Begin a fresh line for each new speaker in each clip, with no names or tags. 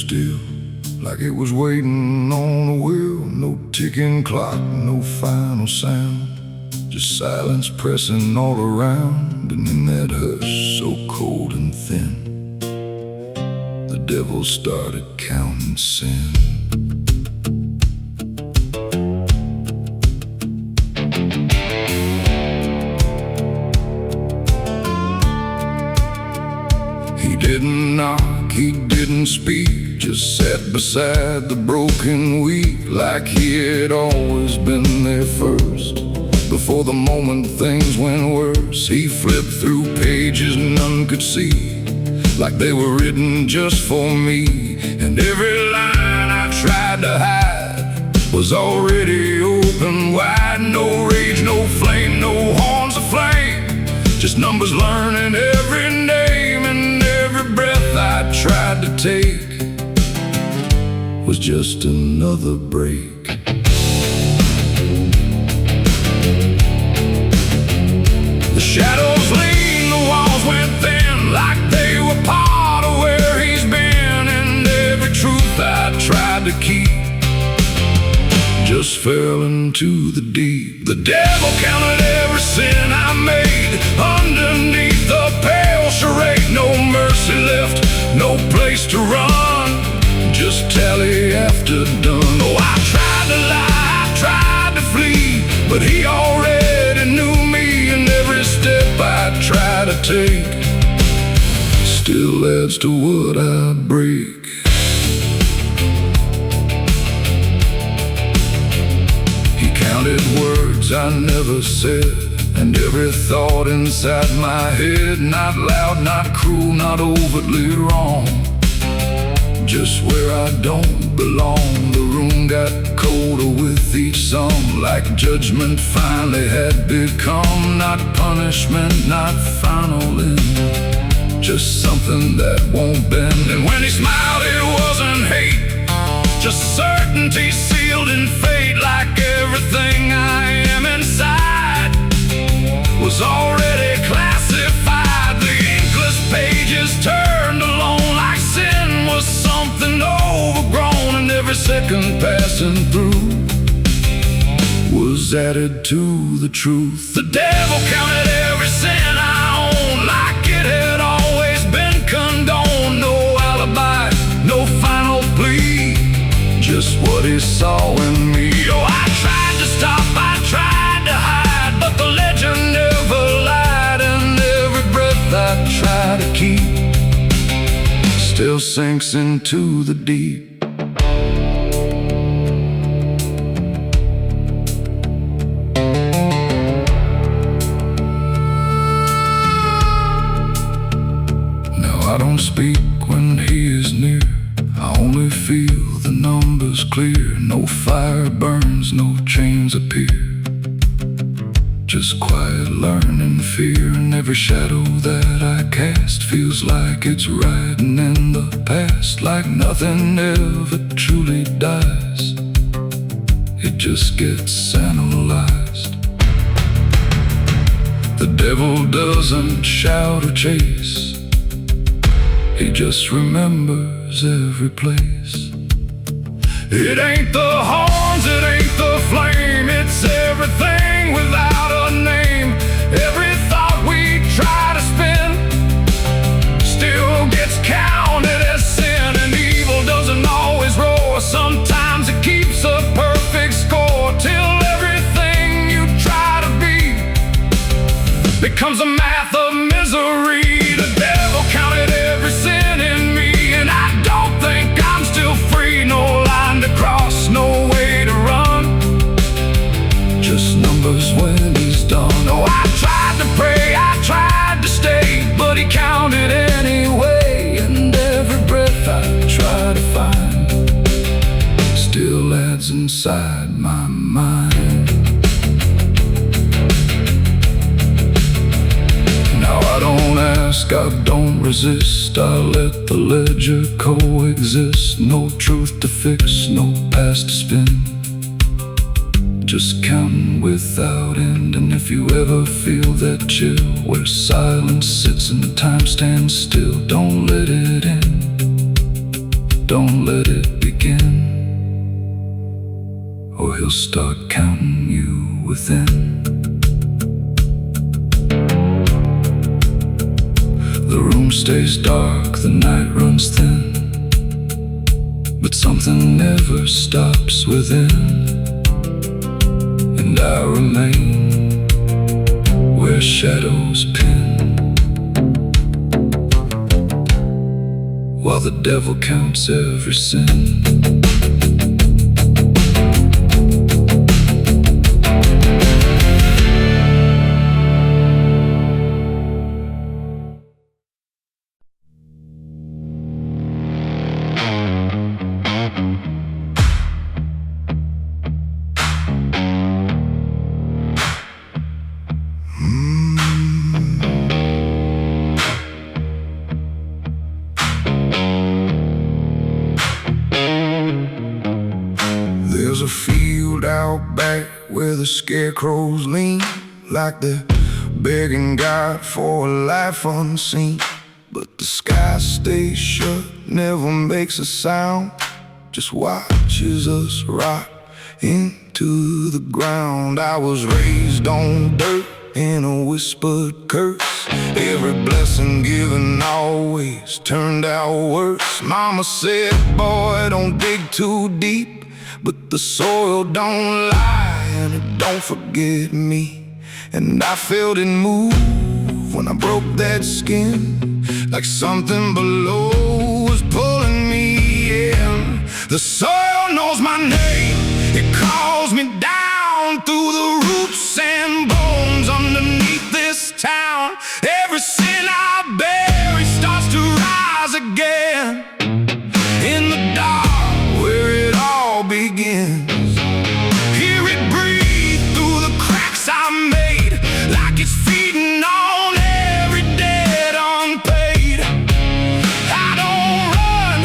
still, like it was waiting on a wheel. No ticking clock, no final sound, just silence pressing all around. And in that hush so cold and thin, the devil started counting sin. He didn't knock, he didn't speak, just sat beside the broken wheat, like he had always been there first. Before the moment things went worse, he flipped through pages none could see, like they were written just for me. And every line I tried to hide was already open wide. No rage, no flame, no horns of flame, just numbers learning every name. And every breath I tried to take was just another break. The shadows leaned, the walls went thin, like they were part of where he's been. And every truth I tried to keep just fell into the deep. The devil counted every sin I made underneath the pale charade. No mercy left, no place to run, just tally after done. Oh, I tried to lie, I tried to flee, but he already knew me. And every step I try to take still adds to what I break. He counted words I never said, and every thought inside my head, not loud, not cruel, not overtly wrong, just where I don't belong. The room got colder with each song, like judgment finally had become not punishment, not final end, just something that won't bend. And when he smiled, it wasn't hate, just certainty sealed in fate. Like everything I am inside was already classified. The inkless pages turned alone, like sin was something overgrown. And every second passing through was added to the truth. The devil counted every sin I owned, like it had always been condoned. No alibi, no final plea, just what he saw in me. Oh, I tried to stop, I tried to hide, but the legend never lied. And every breath I try to keep still sinks into the deep. Now I don't speak when he is near, I only feel the numbers clear. No fire burns, no chains appear, just quiet learning fear. And every shadow that I cast feels like it's riding in the past, like nothing ever truly dies, it just gets analyzed. The devil doesn't shout or chase, he just remembers every place. It ain't the horns, it ain't the flame, it's everything without a name. Every thought we try to spin still gets counted as sin. And evil doesn't always roar, sometimes it keeps a perfect score, till everything you try to be becomes a math of misery. The devil counted every sin in me, and I don't think I'm still free. No line to cross, no way to run, just numbers when he's done. Oh, I tried to pray, I tried to stay, but he counted anyway. And every breath I try to find still adds inside my mind. Now I don't ask, I don't resist, I let the ledger coexist. No truth to fix, no past to spin, just counting without end. And if you ever feel that chill where silence sits and time stands still, don't let it in. don't let it begin, or he'll start counting you within. The room stays dark, the night runs thin, but something never stops within. And I remain where shadows pin, while the devil counts every sin. There's a field out back where the scarecrows lean, like they're begging God for a life unseen. But the sky stays shut, never makes a sound, just watches us rot into the ground. I was raised on dirt in a whispered curse. Every blessing given always turned out worse. Mama said, boy, don't dig too deep, but the soil don't lie and it don't forget me. And I felt it move when I broke that skin, like something below was pulling me in. The soil knows my name, it calls me down through the roots and bones underneath this town. Every sin I bury starts to rise again in the dark where it all begins. Hear it breathe through the cracks I made, like it's feeding on every debt unpaid. I don't run,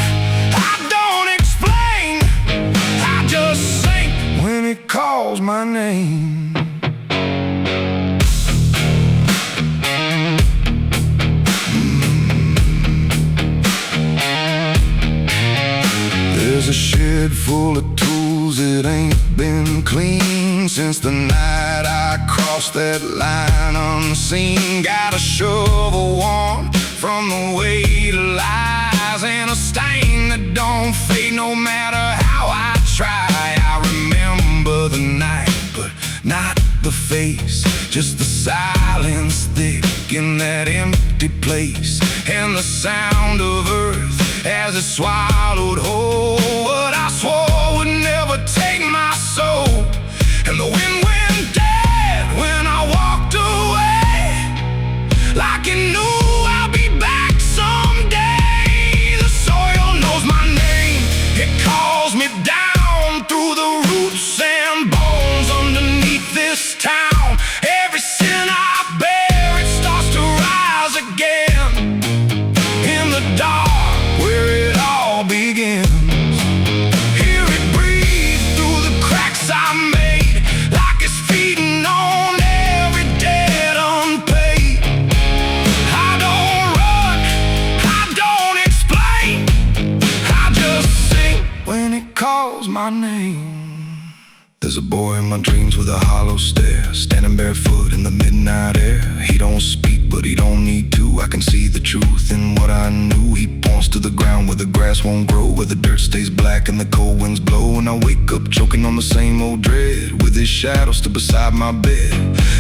I don't explain, I just sink when it calls my name. There's a shed full of tools that ain't been clean since the night I crossed that line unseen. Got a shovel worn from the weight of lies, and a stain that don't fade no matter how I try. I remember the night, but not the face, just the silence thick in that empty place, and the sound of earth as it swallowed whole what I swore would never take my soul. And the wind went dead when I walked away, like it knew I'll be back someday. The soil knows my name, it calls me down through the roots and bones underneath this town. Every sin I bear, it starts to rise again in the dark where it all begins. Hear it breathe through the cracks I made, like it's feeding on every debt unpaid. I don't run, I don't explain, I just sing when it calls my name. There's a boy in my dreams with a hollow stare, standing barefoot in the midnight air. He don't speak, but he don't need to. I can see the truth in what I knew. He points to the ground where the grass won't grow, where the dirt stays black and the cold winds blow. And I wake up choking on the same old dread, with his shadow still beside my bed.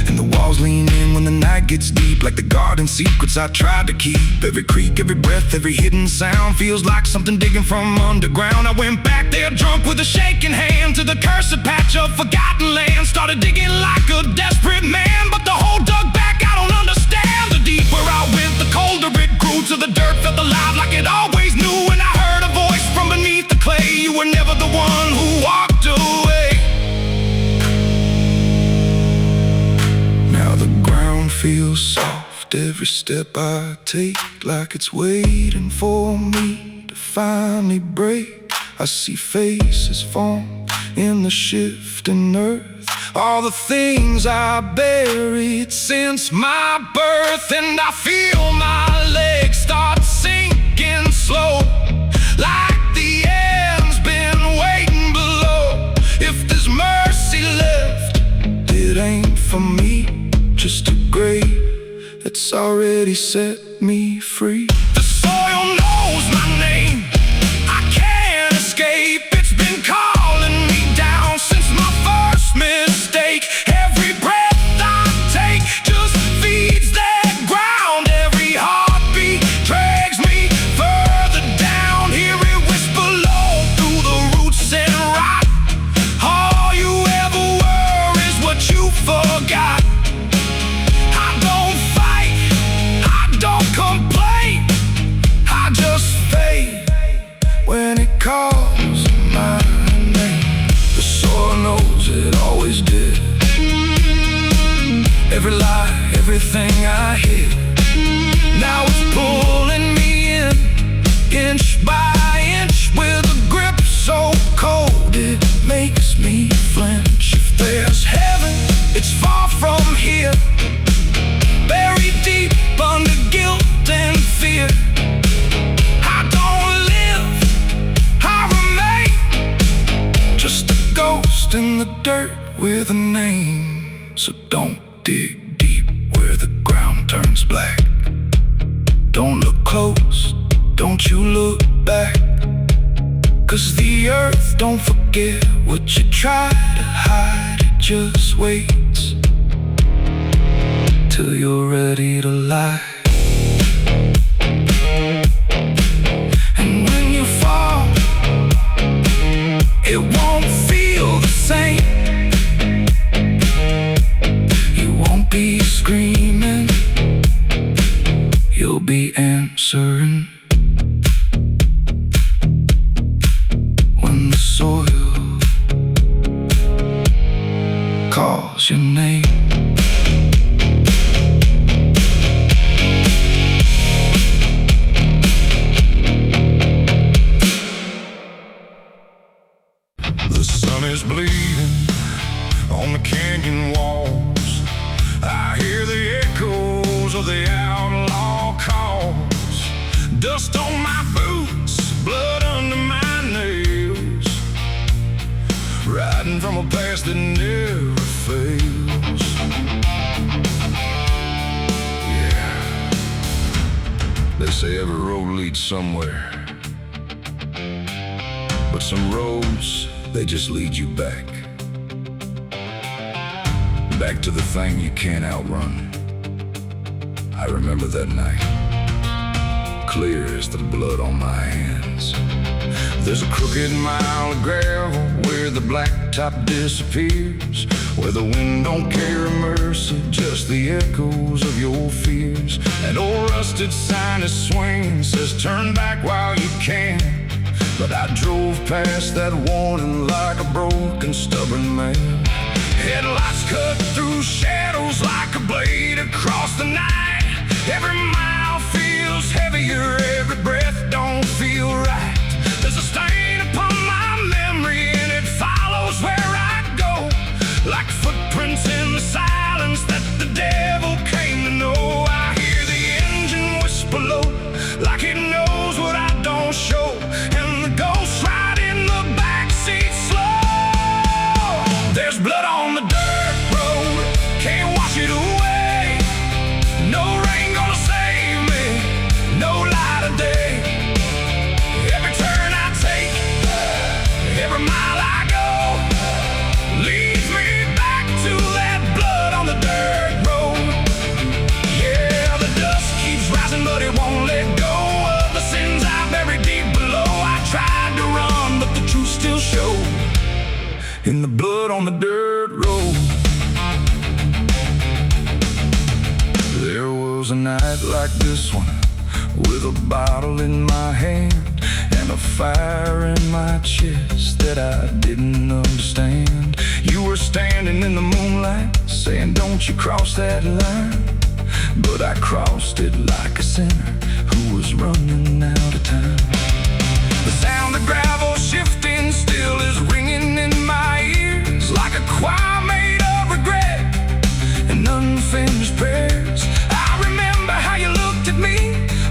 And the walls lean in when the night gets deep, like the garden secrets I tried to keep. Every creak, every breath, every hidden sound feels like something digging from underground. I went back there drunk with a shaking hand to the cursed patch of forgotten land. Started digging like a desperate man, but the hole dug back, I don't understand. The deeper I went, the colder it grew, till the dirt felt alive like it always knew. And I heard a voice from beneath the clay, you were never the one who walked away. Now the ground feels soft, every step I take, like it's waiting for me to finally break. I see faces form in the shifting earth, all the things I buried since my birth. And I feel my legs start sinking slow, like the already set me free. The soil knows my name, I can't escape. It's been calling me down since my first mistake. Every breath I take just feeds that ground. Every heartbeat drags me further down. Hear it whisper low through the roots and rot. All you ever were is what you forgot. I don't fight, I don't complain, I just fade when it calls my name. The soil knows it always did. Every lie, everything I hid, now it's pulling me in, inch by inch, with a grip so cold it makes me flinch. If there's heaven, it's far from here, buried deep under guilt and fear. I don't live, I remain, just a ghost in the dirt with a name. So don't dig deep where the ground turns black. Don't look close, don't you look back, 'cause the earth don't forget what you try to hide. It just waits till you're ready to lie. And when you fall, it won't feel the same. You won't be screaming, you'll be answering. When the soil calls your name. The sun is bleeding on the canyon walls. I hear the echoes of the outlaw calls. Dust on my boots, blood under my nails, riding from a past that never fails. Yeah, they say every road leads somewhere, but some roads, they just lead you back. Back to the thing you can't outrun. I remember that night, clear as the blood on my hands. There's a crooked mile of gravel where the blacktop disappears, where the wind don't carry mercy, just the echoes of your fears. An old rusted sign is swinging, says turn back while you can. But I drove past that warning like a broken, stubborn man. Headlights cut through shadows like a blade across the night. Every mile feels heavier, every breath don't feel right. There's a stain upon my memory and it follows where I go, like footprints in the silence that the devil came to know. I hear the engine whisper low, like it knows what I don't show, and the ghost ride in the backseat slow. There's blood on the dirt road, can't wash it away. No rain gonna save me, no light of day. Every turn I take, every mile I go, leads me back to that blood on the dirt road. Yeah, the dust keeps rising, but it won't let go of the sins I buried deep below. I tried to run, but the truth still showed in the blood on the dirt road. There was a night like this one, with a bottle in my hand and a fire in my chest that I didn't understand. You were standing in the moonlight, saying don't you cross that line. But I crossed it like a sinner who was running out of time. The sound of gravel shifting still is ringing in my ears, like a choir made of regret and unfinished prayers. I remember how you looked at me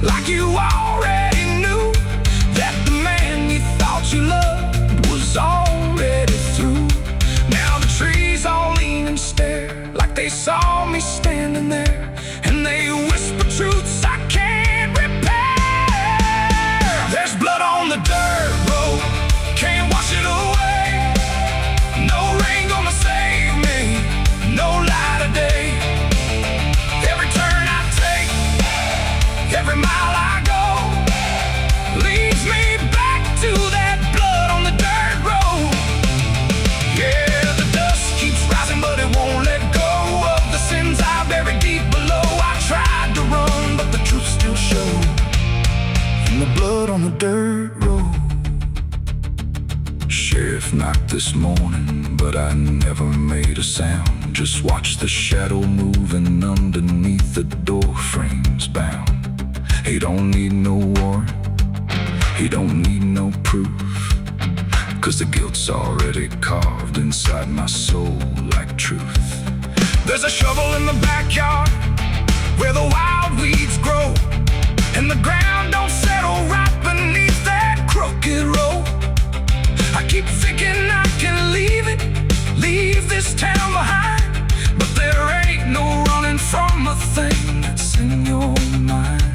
like you already knew that the man you thought you loved was already through. Now the trees all lean and stare like they saw me standing there, and they whisper truth knocked this morning, but I never made a sound. Just watched the shadow moving underneath the door frames bound. He don't need no warrant, he don't need no proof, 'cause the guilt's already carved inside my soul like truth. There's a shovel in the backyard where the wild weeds grow, and the ground don't settle right beneath that crooked road. I keep thinking I can leave this town behind, but there ain't no running from a thing that's in your mind.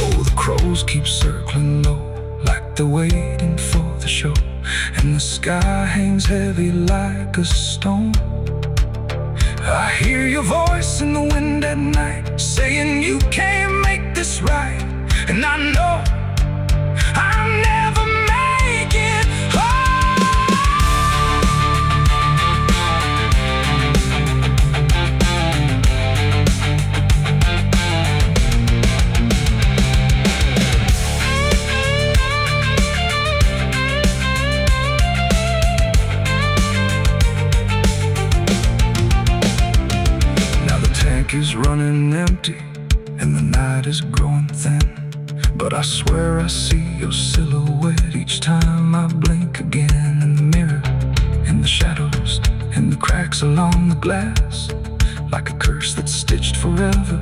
Oh, the crows keep circling low, like they're waiting for the show, and the sky hangs heavy like a stone. I hear your voice in the wind at night, saying you can't make this right, and I know I'll never make it home. Now the tank is running empty, and the night is growing thin, but I swear I see your silhouette each time I blink again. In the mirror, in the shadows, in the cracks along the glass, like a curse that's stitched forever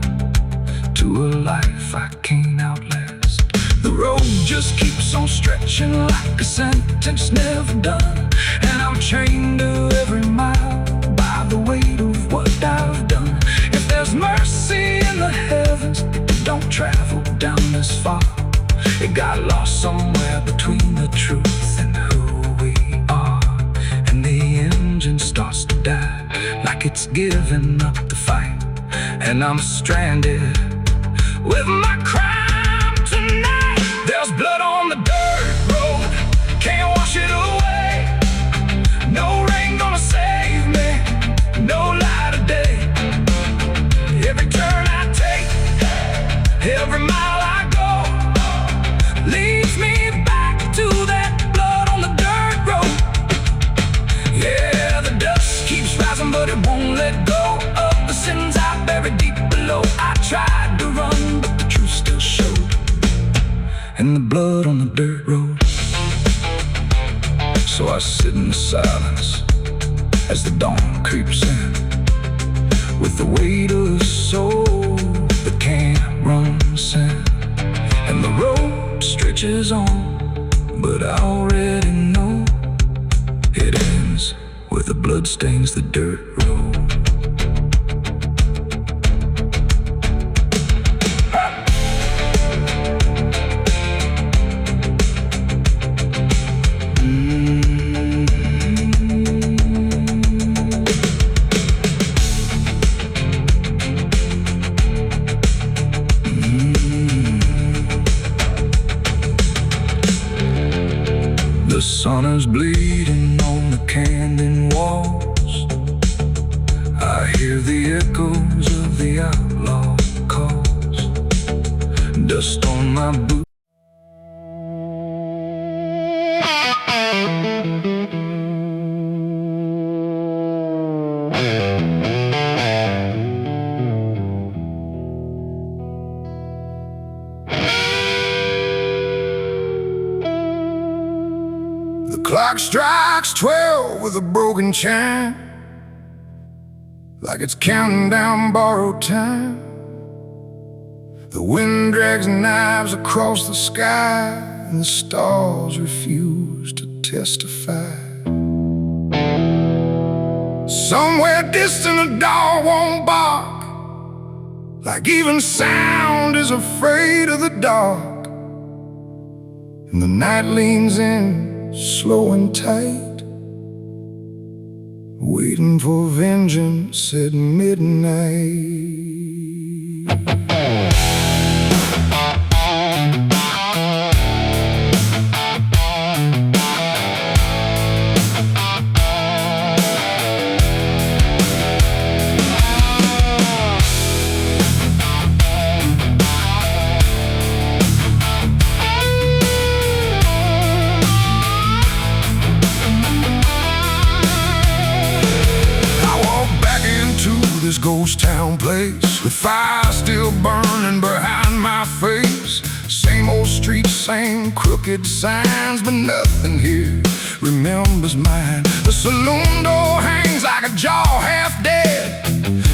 to a life I can't outlast. The road just keeps on stretching like a sentence never done, and I'm chained to every mile by the weight of what I've done. If there's mercy in the heavens, it don't travel down this far. It got lost somewhere between the truth and who we are, and the engine starts to die like it's giving up the fight, and I'm stranded with my crime tonight. There's blood on the dirt road, can't wash it away. No rain gonna save me, no light of day. Every turn I take, every mile I go, leads me back to that blood on the dirt road. Yeah, the dust keeps rising, but it won't let go of the sins I buried deep below. I tried to run, but the truth still showed, and the blood on the dirt road. So I sit in the silence as the dawn creeps in, with the weight of a soul that can't run sin. And the road stretches on, but I already know it ends where the blood stains the dirt road. The sun is bleeding on the canyon walls. I hear the echoes of the outlaw calls. Dust on my boots. The clock strikes 12 with a broken chime, like it's counting down borrowed time. The wind drags knives across the sky, and the stars refuse to testify. Somewhere distant a dog won't bark, like even sound is afraid of the dark. And the night leans in, slow and tight, waiting for vengeance at midnight. this ghost town place, with fire still burning behind my face. Same old streets, same crooked signs, but nothing here remembers mine. The saloon door hangs like a jaw half dead,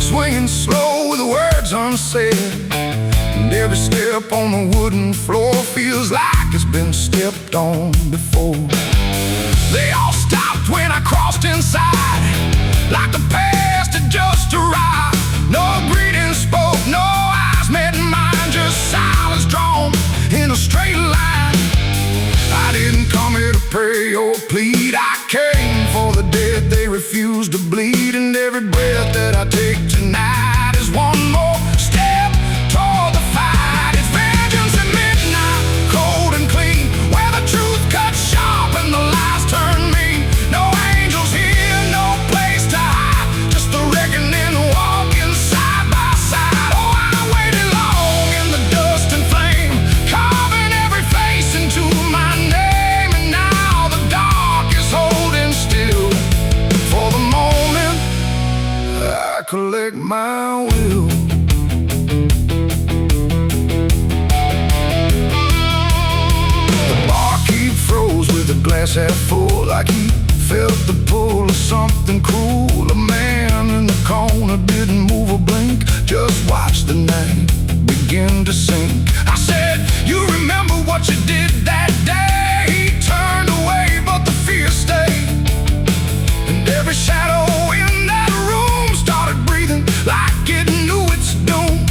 swinging slow with words unsaid. And every step on the wooden floor feels like it's been stepped on before. They all stopped when I crossed inside, like the past had just arrived. No greeting spoke, no eyes met mine, just silence drawn in a straight line. I didn't come here to pray or plead, I came for the dead they refuse to bleed. And every breath that I take tonight is one more step toward the fight. It's vengeance at midnight, cold and clean, where the truth cuts sharp and the lies turn mean. No angels here, no place to hide, just the reckoning walking side by side. Oh, I waited long in the dust and flame, carving every face into my name. And now the dark is holding still. For the moment I collect my will. The barkeep froze with a glass half full, like he felt the pull of something cruel. A man in the corner didn't move a blink, just watched the night begin to sink. I said, you remember what you did that day? He turned away, but the fear stayed. And every shadow in that room started breathing like it knew its doom.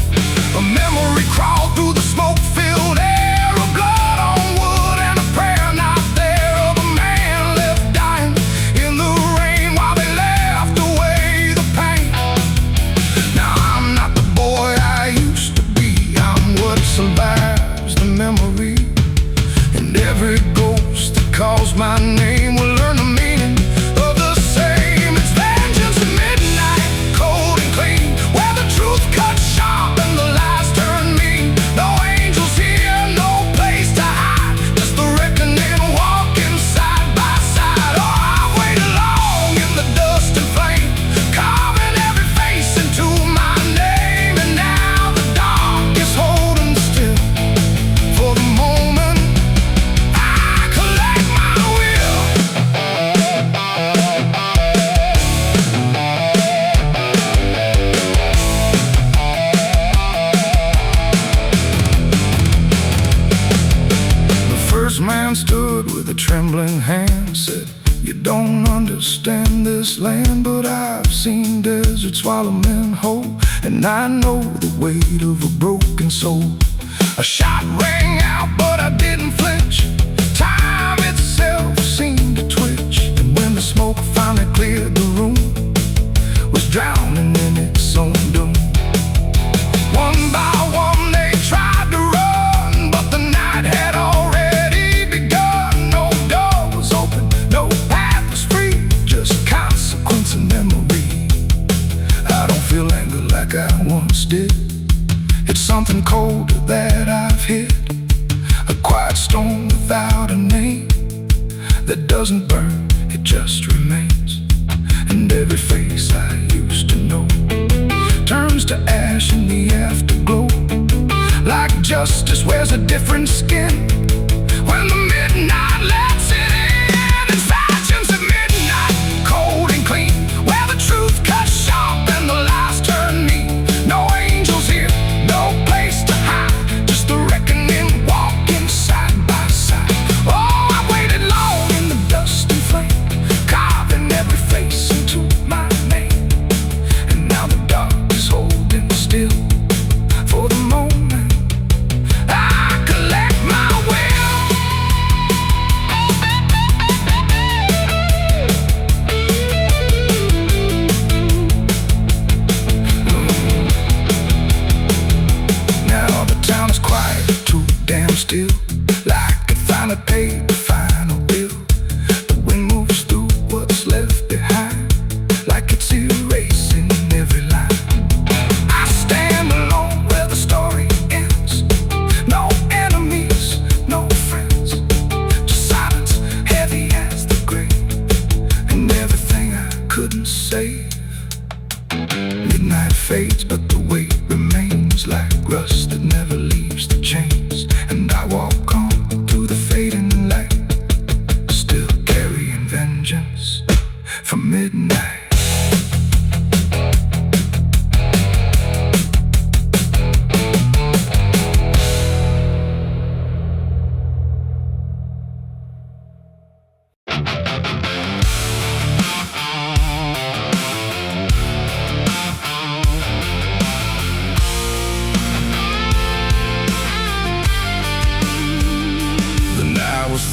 A memory crawled through the smoke-filled air, of blood on wood and a prayer not there, of a man left dying in the rain while they left away the pain. Now I'm not the boy I used to be, I'm what survives the memory. And every ghost that calls my name will learn the meaning of the same. It's vengeance at midnight, cold and clean, where the truth cuts sharp and the lies turn mean. No angels here, no place to hide, just the reckoning walking side by side. Oh, I've waited long in the dust and flame, carving every face into my name. And now the dark is holding still. For the moment I collect my will. The first man stood with a trembling hand, said, you don't understand this land, but I've seen deserts swallow men whole, and I know the weight of a broken soul. A shot rang out, but I didn't flinch. Time itself seemed to twitch, and when the smoke finally cleared, the room was drowning in its own doom. One by one they tried to run, but the night had already begun. No door was open, no path was free, just consequence and memory. I don't feel anger like I once did, it's something colder that I've hit. A quiet storm without a name, that doesn't burn, it just remains. And every face I used to know turns to ash in the afterglow, like justice wears a different skin when the midnight lets it in. It's vengeance at midnight, cold and clean, where the truth cuts sharp and the lies turn mean. No angels here, no place to hide, just the reckoning walking side by side. Oh, I waited long in the dust and flame, carving every face into my name. And now the dark is holding still. For the moment I collect my will. Now the town is quiet, too damn still, like it finally paid the final bill. The wind moves through what's left behind, like it's erasing every line. I stand alone where the story ends. No enemies, no friends, just silence heavy as the grave, and everything I couldn't save. Midnight fades, but the weight remains like rust that never leaves the chains. And I walk on through the fading light, still carrying vengeance from midnight.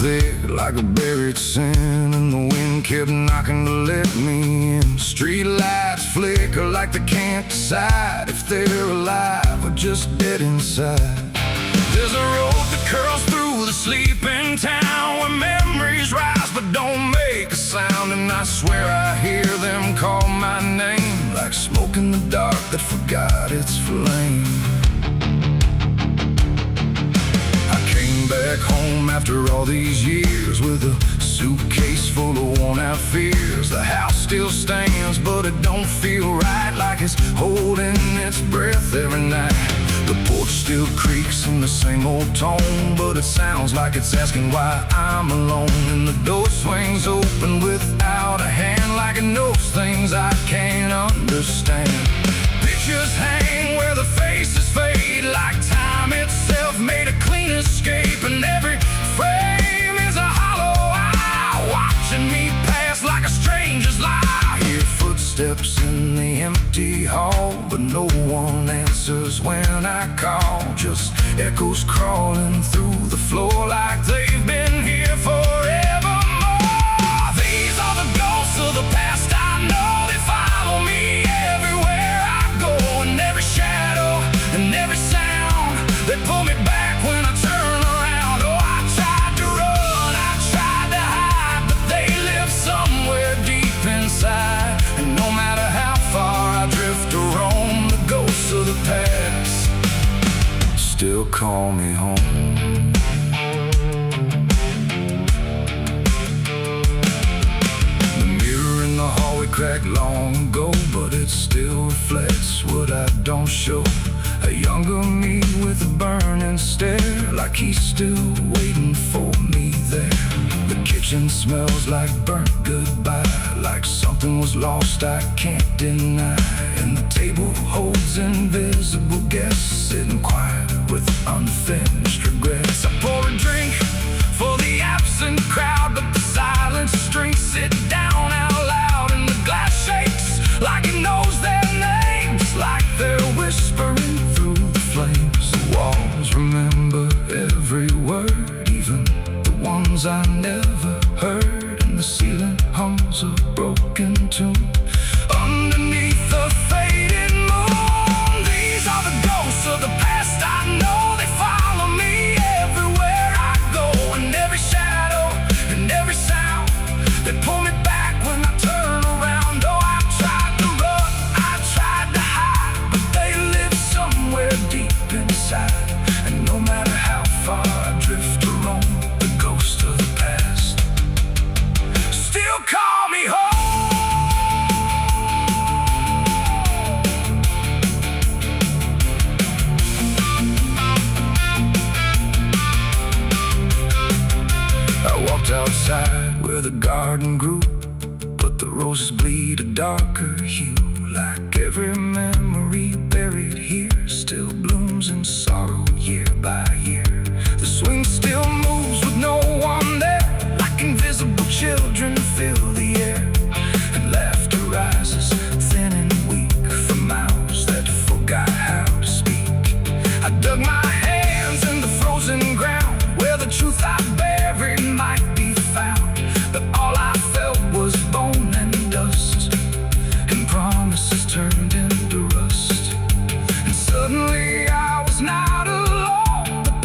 There like a buried sin, and the wind kept knocking to let me in. Street lights flicker like they can't decide if they're alive or just dead inside. There's a road that curls through the sleeping town where memories rise but don't make a sound. And I swear I hear them call my name like smoke in the dark that forgot its flame. Back home after all these years with a suitcase full of worn-out fears. The house still stands, but it don't feel right, like it's holding its breath every night. The porch still creaks in the same old tone, but it sounds like it's asking why I'm alone. And the door swings open without a hand, like it knows things I can't understand. Pictures hang where the faces fade, like time itself made a clean escape. And every frame is a hollow eye, watching me pass like a stranger's lie. I hear footsteps in the empty hall, but no one answers when I call. Just echoes crawling through the floor like they've been here forevermore. These are the ghosts of the past, I know they follow me everywhere I go. And every shadow and every sound, they pull me back when I turn around. Oh, I tried to run, I tried to hide, but they live somewhere deep inside. And no matter how far I drift or roam, the ghosts of the past still call me home. The mirror in the hallway cracked long ago, but it still reflects what I don't show. A younger me with a burning stare, like he's still waiting for me there. The kitchen smells like burnt goodbye, like something was lost I can't deny. And the table holds invisible guests, sitting quiet with unfinished regrets. I pour a drink for the absent crowd, but the silence drinks sit down out loud. And the glass shakes like it knows their names, like they're whispering through the flames. The walls remember every word, even the ones I never heard. And the ceiling hums a broken tune underneath the fading moon. These are the ghosts of the past, I know they follow me everywhere I go. And every shadow and every sound, they pull me back when I turn around. Oh, I tried to run, I tried to hide, but they live somewhere deep inside. And no matter how far I drift or roam, the ghost of the past still call me home. I walked outside where the garden grew, but the roses bleed a darker hue. Like every memory buried here still blooms in sorrow year by year. The swing still moves with no one there, like invisible children fill the air. And laughter rises thin and weak from mouths that forgot how to speak. I dug my hands in the frozen ground where the truth I buried might be found. But all I felt was bone and dust, and promises turned into rust. And suddenly I was not alone, but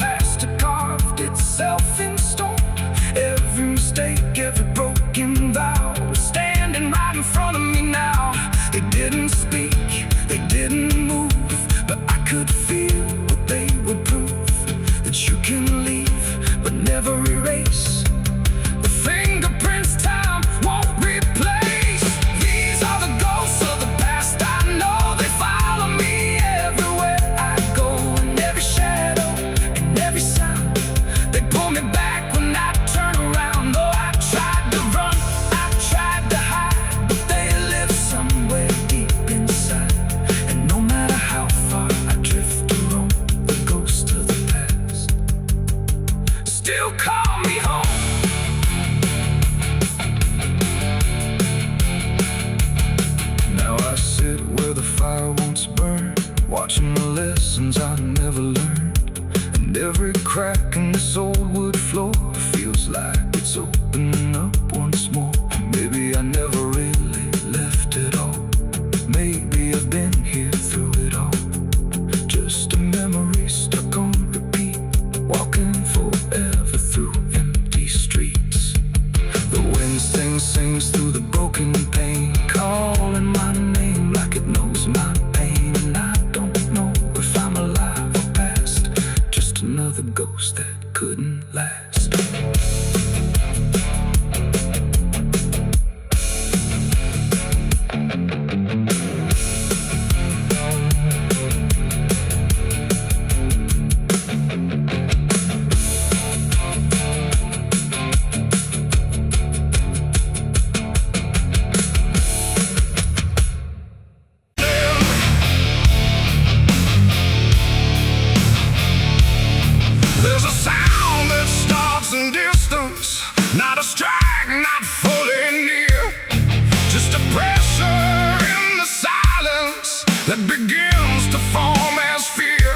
that begins to form as fear.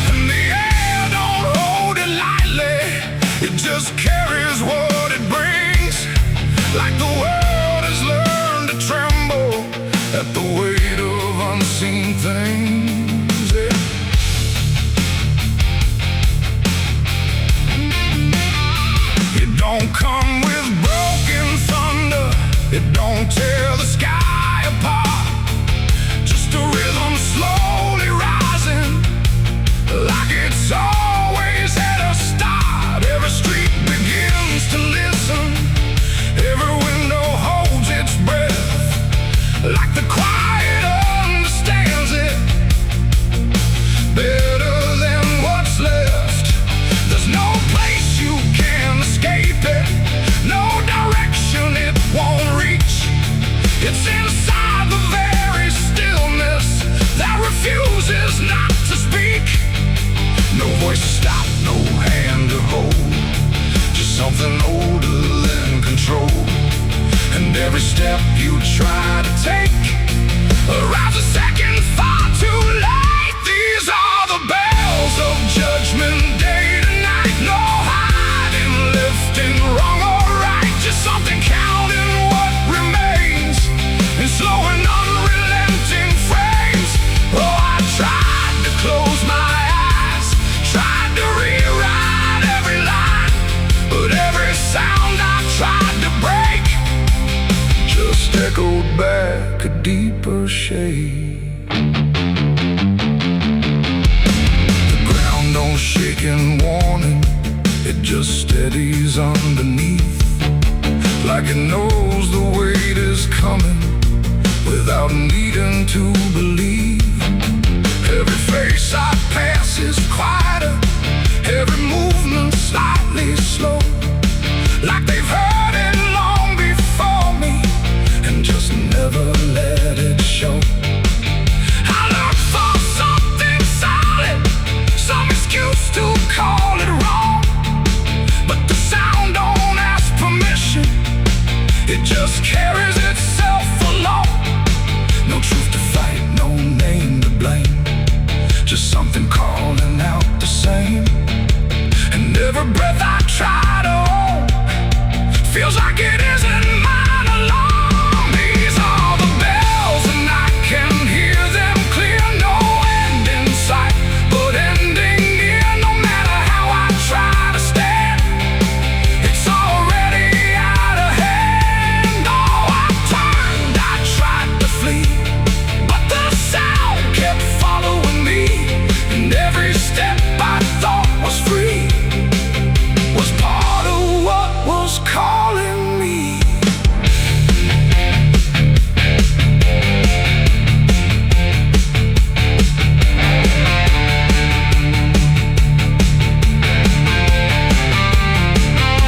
And the air don't hold it lightly, it just carries what it brings. Like the world has learned to tremble at the weight of unseen things, yeah. It don't come with broken thunder, it don't tear the sky apart. Just a rhythm slowly rising, like it's always had a start. Every street begins to listen, every window holds its breath, like the quiet understands it better than what's left. There's no place you can escape it, no direction it won't reach. It's inside the very stillness that refuses not to speak. No voice to stop, no hand to hold, just something older than control. And every step you try to take arrives a second far too late. These are the bells of judgment day to night. No hiding, lifting, wrong or right, just something counting what remains in slow and unrelenting frames. Oh, I tried to close my eyes, tried to rewrite every line, but every sound I tried to break just echoed back a deeper shade. The ground don't shake in warning, it just steadies underneath, like it knows the weight is coming without needing to believe. Every face I pass is quieter, every movement slightly slow, like they've heard it long before me and just never let it show. I look for something solid, some excuse to call it wrong, but the sound don't ask permission, it just carries itself along. No truth to fight, no name to blame, just something calling out the same. And every breath I try to hold feels like it isn't mine alone. These are the bells and I can hear them clear. No end in sight, but ending near. No matter how I try to stand, it's already out of hand. Oh, I turned, I tried to flee, but the sound kept following me, and every step I thought was free was part of what was calling me.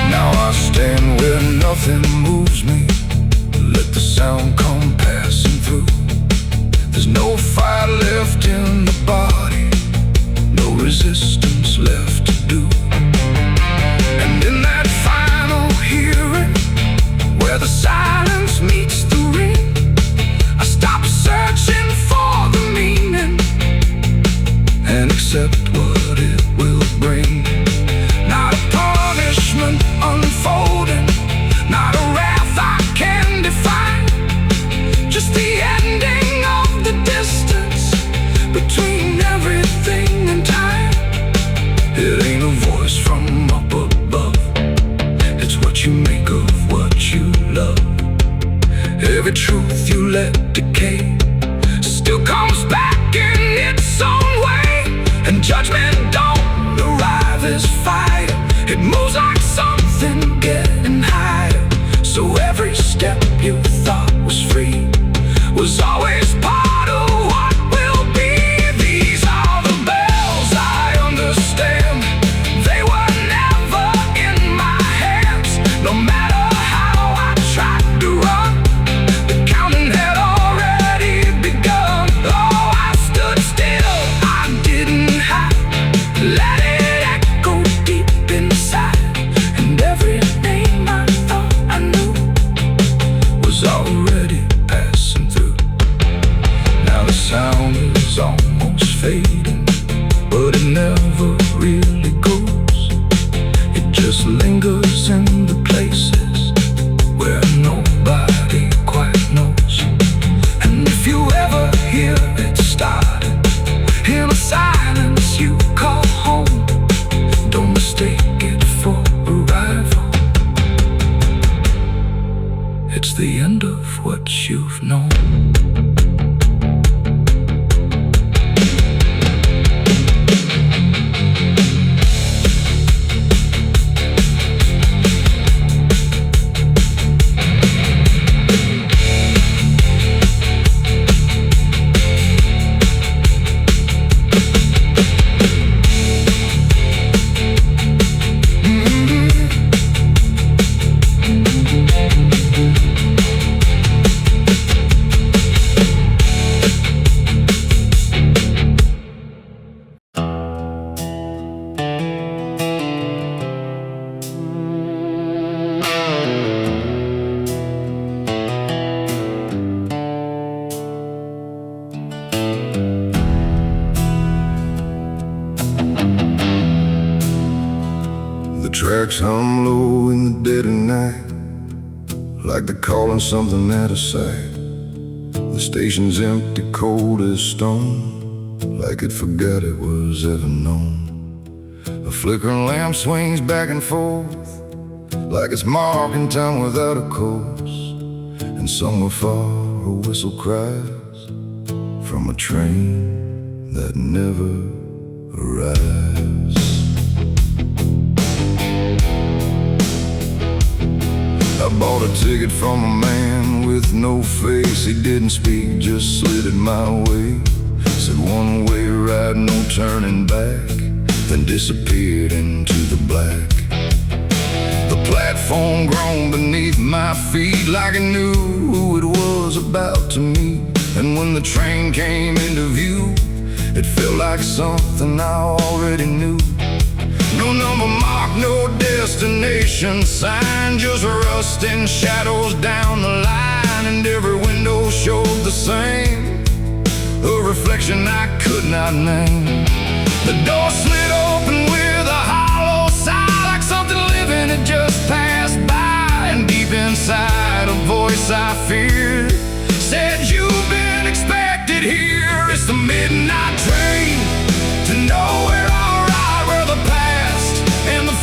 Now I stand where nothing moves me, let the sound come passing through. There's no fire left in the body, no resistance left to do. And in that final hearing, where the silence meets the ring, I stop searching for the meaning and accept what it will bring. Not a punishment unfolding, not a wrath I can define, just the ending of the distance between everything and time. It ain't a voice from up above, it's what you make of what you love. Every truth you let decay still comes back in its own way, and judgment don't arrive as fire, it moves like something getting higher. So every step you thought was free was always part of what will be. These are the bells I understand, they were never in my hands. No matter how I tried to run, the counting had already begun. Oh, I stood still, I didn't hide, let it echo deep inside, and every name I thought I knew was already passing through. fading, but it never really goes. It just lingers in the places where nobody quite knows. And if you ever hear it start in a silence you call home, don't mistake it for arrival. It's the end of what you've known.
The tracks hum low in the dead of night, like they're calling something out of sight. The station's empty, cold as stone, like it forgot it was ever known. A flickering lamp swings back and forth, like it's marking time without a course. And somewhere far a whistle cries from a train that never arrives. I bought a ticket from a man with no face. He didn't speak, just slid it my way. Said one way ride, no turning back, then disappeared into the black. The platform groaned beneath my feet, like it knew who it was about to meet. And when the train came into view, it felt like something I already knew. No number mark, no destination sign, just rusting shadows down the line. And every window showed the same, a reflection I could not name. The door slid open with a hollow sigh, like something living had just passed by. And deep inside a voice I feared said, "You've been expected here." It's the midnight train to nowhere.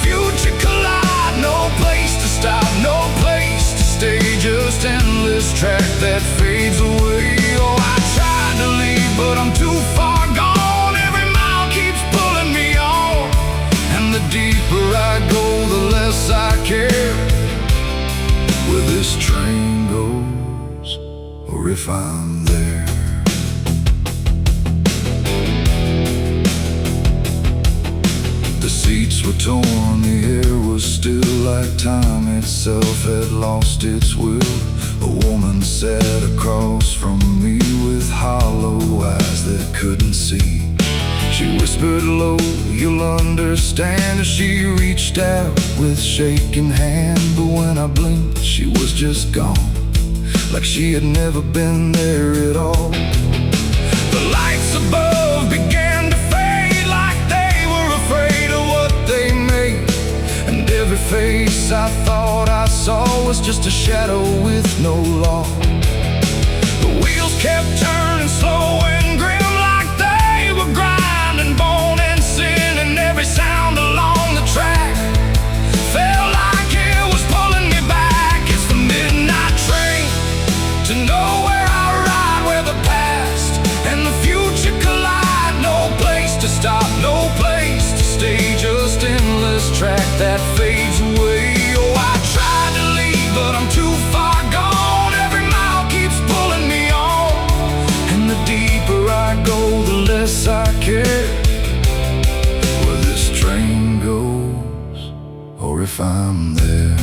Future collide, no place to stop, no place to stay, just endless track that fades away. Oh, I tried to leave, but I'm too far gone. Every mile keeps pulling me on, and the deeper I go, the less I care where this train goes, or if I'm there. Seats were torn, the air was still, like time itself had lost its will. A woman sat across from me with hollow eyes that couldn't see. She whispered low, "You'll understand," as she reached out with shaking hand. But when I blinked, she was just gone, like she had never been there at all. The lights above began to fade, like they were afraid of what they made. And every face I thought I saw was just a shadow with no law. The wheels kept turning slow and grim, like they were grinding bone and sin. And every sound along the track felt like it was pulling me back. It's the midnight train to nowhere. I ride where the past and the future collide. No place to stop, no place to stay, just endless track that fades away. Oh, I tried to leave, but I'm too far gone. Every mile keeps pulling me on, and the deeper I go, the less I care where this train goes, or if I'm there.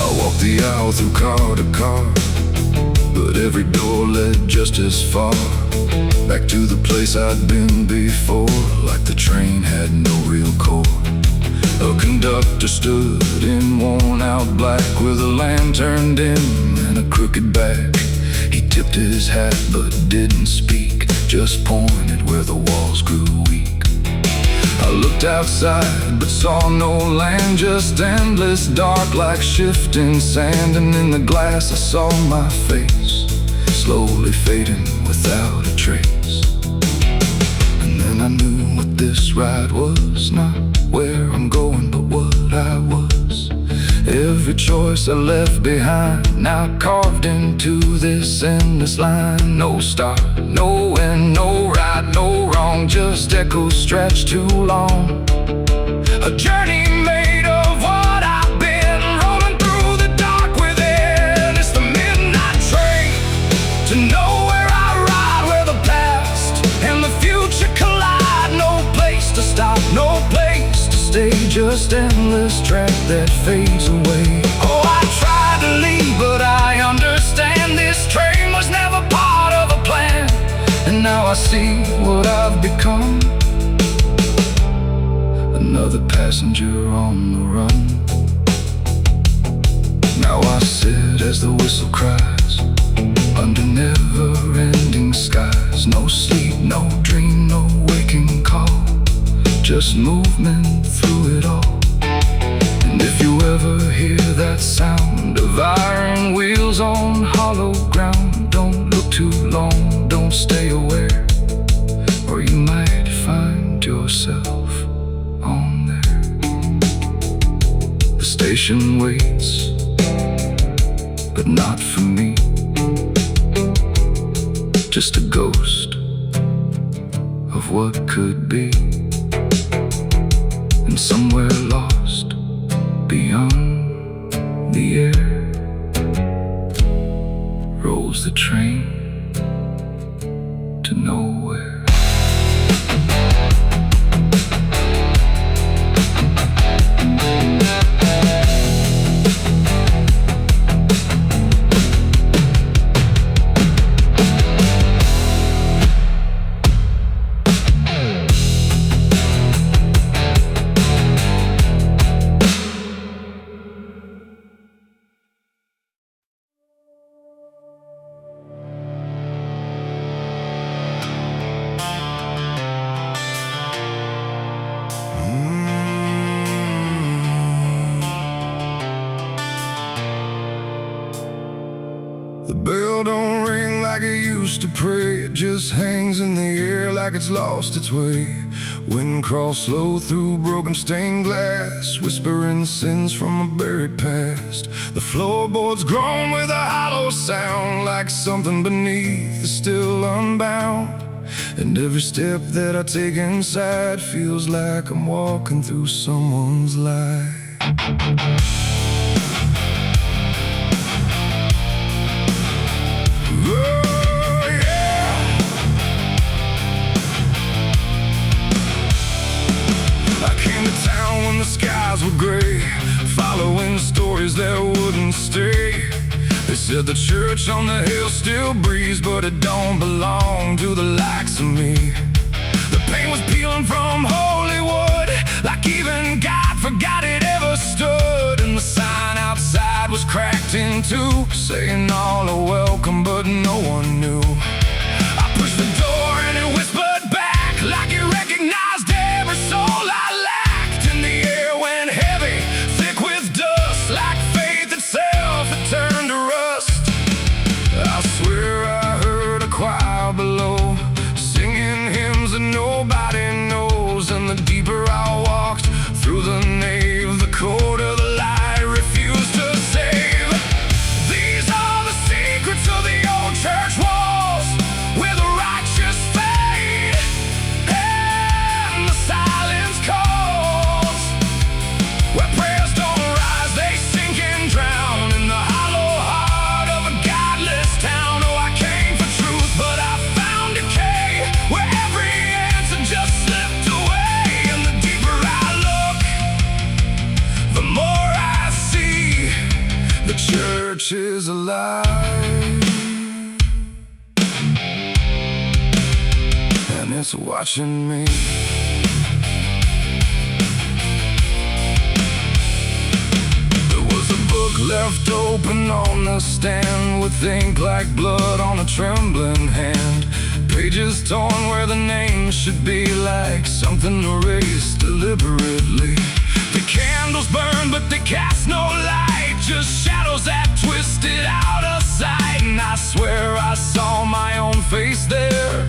I walked the aisle through car to car, but every door led just as far back to the place I'd been before. Like the train had no real core, A conductor stood in worn-out black with a lantern dim and a crooked back. He tipped his hat but didn't speak, just pointed where the walls grew weak. I looked outside but saw no land, just endless dark like shifting sand. And in the glass I saw my face, slowly fading without a trace. And then I knew what this ride was, not where I'm going but what I was. Every choice I left behind, now carved into this endless line. No start, no end, no right, no wrong, just echoes stretched too long. A journey made of what I've been, rolling through the dark within. It's the midnight train to nowhere I ride, where the past and the future collide. No place to stop, no place to stay, just endless track that fades away. Oh, I tried to leave, but I understand this train was never part of a plan. And now I see what I've become, another passenger on the run. Now I sit as the whistle cries, under never-ending skies. No sleep, no dream, no waking call, just movement through it all. And if you ever hear that sound of iron wheels on hollow ground, don't look too long, don't stay aware, or you might find yourself on there. The station waits, but not for me, just a ghost of what could be. And somewhere lost beyond the air rolls the train to nowhere. The bell don't ring like it used to pray, it just hangs in the air like it's lost its way. Wind crawls slow through broken stained glass, whispering sins from a buried past. The floorboards groan with a hollow sound, like something beneath is still unbound. And every step that I take inside feels like I'm walking through someone's life. The skies were gray, following stories that wouldn't stay. They said the church on the hill still breathes, but it don't belong to the likes of me. The paint was peeling from holy wood, like even God forgot it ever stood. And the sign outside was cracked in two, saying all are welcome, but no one knew. I pushed the door and it whispered back, like it recognized every soul I lacked. Church is alive, and it's watching me. left open on the stand, with ink like blood on a trembling hand. Pages torn where the name should be, like something erased deliberately. The candles burn but they cast no light, just shadows that twisted out of sight. And I swear I saw my own face there,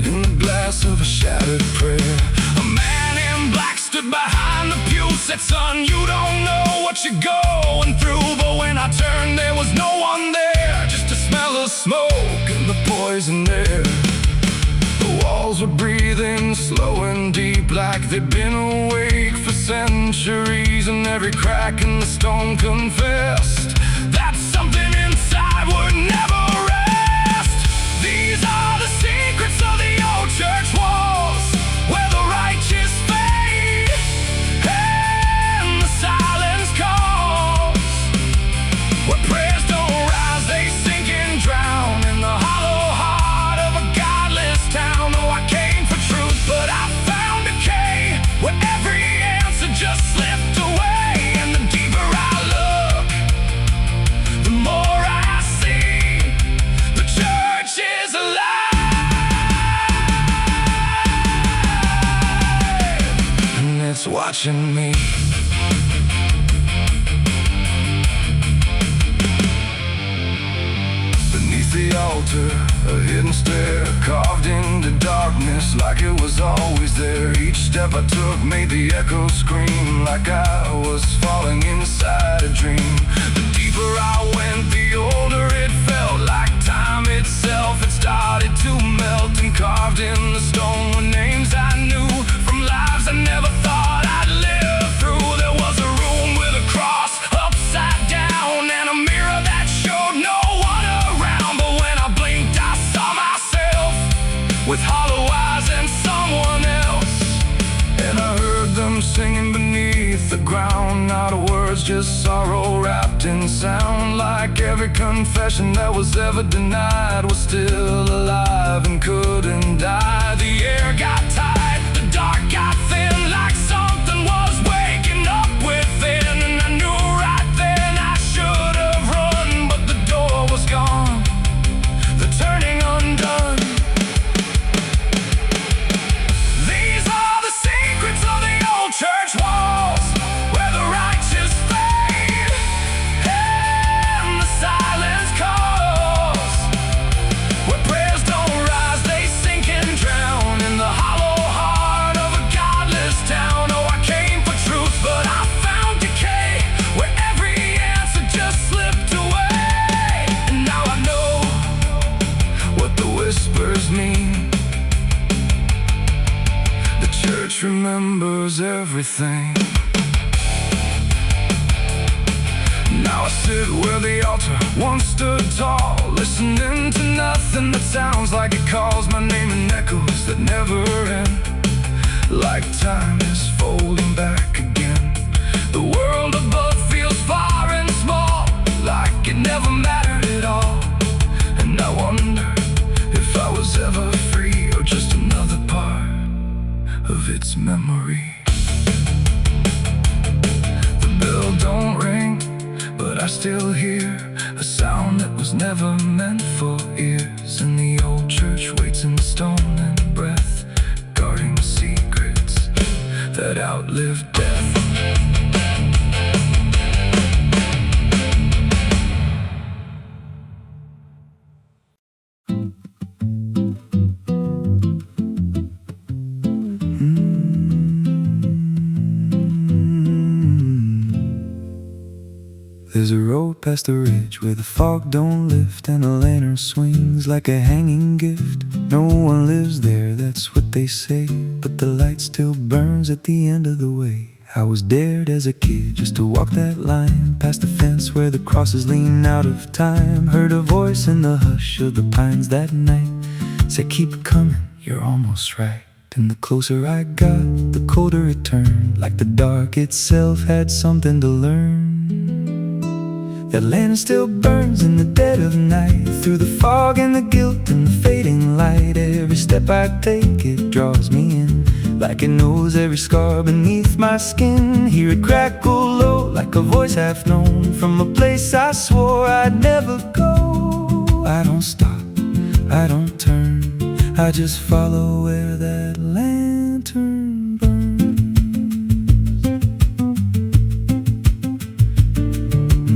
in the glass of a shattered prayer. A man in black stood behind the pew, said, "Son, you don't know what you're going through." But when I turned, there was no one there, just a smell of smoke and the poison air. The walls were breathing slow and deep, like they'd been awake for centuries. And every crack in the stone confessed that something inside would never rest. These are the secrets of the old church walls, where the righteous fade and the silence calls, where prayers don't rise, they sink and drown in the hollow heart of a godless town. Oh, I came for truth, but I found decay, where every answer just slipped away. And the deeper I look, the more I see the church is alive, and it's watching me. Beneath the altar, a hidden stair carved into darkness, like it was always there. Each step I took made the echoes scream, like I was falling inside a dream. The deeper I went, the older it felt, like time itself had started to melt. And carved in the stone were names I knew, from lives I never thought I'd live through. There was a room with a cross upside down, and a mirror that showed no one around. But when I blinked, I saw myself with hollow eyes and someone else. And I heard them singing beneath the ground, not words, just sorrow wrapped in sound. Like every confession that was ever denied was still alive and couldn't die. The air got tight, the dark got thin, like something was waking up within. And I knew right then I should have run, but the door was gone, the turning undone. These are the secrets of the old church walls, where the righteous fade and the silence calls, where prayers don't rise, they sink and drown in the hollow heart of a godless town. Oh, I came for truth, but I found decay, where every answer just slipped away. And now I know what the whispers mean. The church remembers everything. Now I sit where the altar once stood tall, listening to nothing that sounds like it calls my name in echoes that never end, like time is folding back again. The world above feels far and small, like it never mattered at all. And I wonder if I was ever free, or just another part of its memory. The bell don't ring, but I still hear a sound that was never meant for ears. And the old church waits in stone and breath, guarding secrets that outlive death.
There's a road past the ridge where the fog don't lift, and the lantern swings like a hanging gift. No one lives there, that's what they say, but the light still burns at the end of the way. I was dared as a kid just to walk that line, past the fence where the crosses lean out of time. Heard a voice in the hush of the pines that night, said, "Keep it coming, you're almost right." And the closer I got, the colder it turned, like the dark itself had something to learn. That lantern still burns in the dead of night, through the fog and the guilt and the fading light. Every step I take, it draws me in, like it knows every scar beneath my skin. Hear it crackle low, like a voice half known, from a place I swore I'd never go. I don't stop, I don't turn, I just follow where that lantern burns.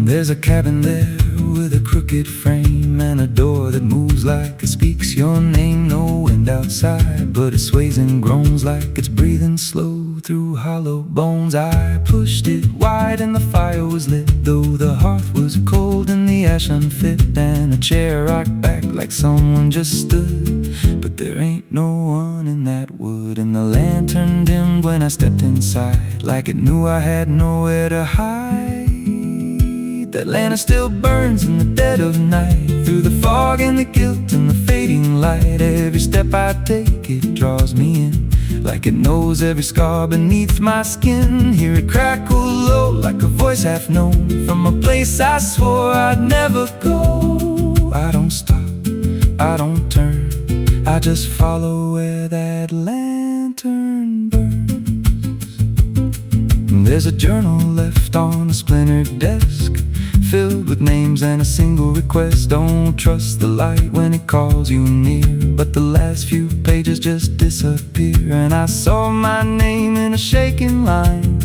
There's a cabin there with a crooked frame and a door that moves like it speaks your name. No wind outside, but it sways and groans like it's breathing slow through hollow bones. I pushed it wide and the fire was lit, though the hearth was cold and the ash unfit, and a chair rocked back like someone just stood. But there ain't no one in that wood, and the lantern dimmed when I stepped inside, like it knew I had nowhere to hide. That lantern still burns in the dead of night, through the fog and the guilt and the fading light. Every step I take, it draws me in, like it knows every scar beneath my skin. Hear it crackle low, like a voice half known, from a place I swore I'd never go. I don't stop, I don't turn, I just follow where that lantern burns. There's a journal left on a splintered desk, filled with names and a single request. Don't trust the light when it calls you near, but the last few pages just disappear. And I saw my name in a shaking line,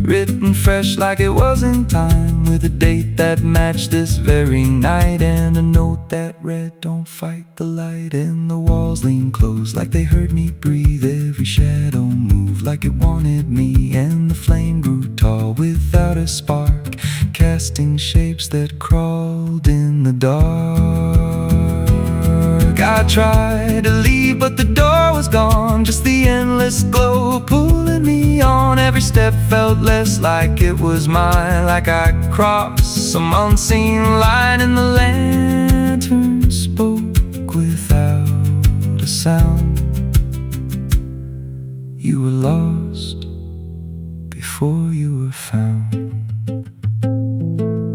written fresh like it was in time, with a date that matched this very night, and a note that read, don't fight the light. And the walls leaned close like they heard me breathe, every shadow moved like it wanted me, and the flame grew tall without a spark, casting shapes that crawled in the dark. I tried to leave, but the door was gone, just the endless glow pulling me on. Every step felt less like it was mine, like I crossed some unseen line, and the lantern spoke without a sound. You were lost before you were found.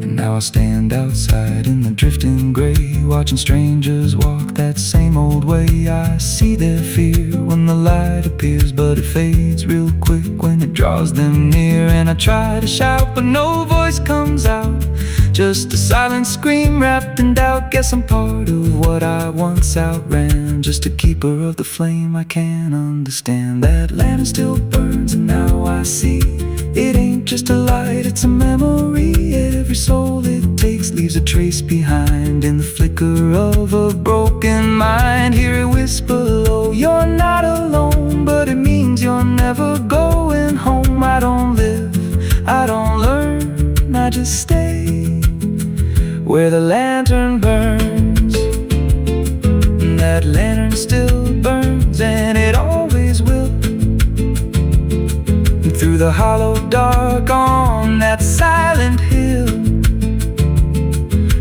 Now I stand outside in the drifting gray, watching strangers walk that same old way. I see their fear when the light appears, but it fades real quick when it draws them near. And I try to shout, but no voice comes out, just a silent scream wrapped in doubt. Guess I'm part of what I once outran, just a keeper of the flame I can't understand. That lantern still burns, and now I see it ain't just a light, it's a memory. Every soul it takes leaves a trace behind, in the flicker of a broken mind. Hear it whisper low, you're not alone, but it means you're never going home. I don't live, I don't learn, I just stay where the lantern burns. And that lantern still burns, and it always will, through the hollow dark on that silent hill.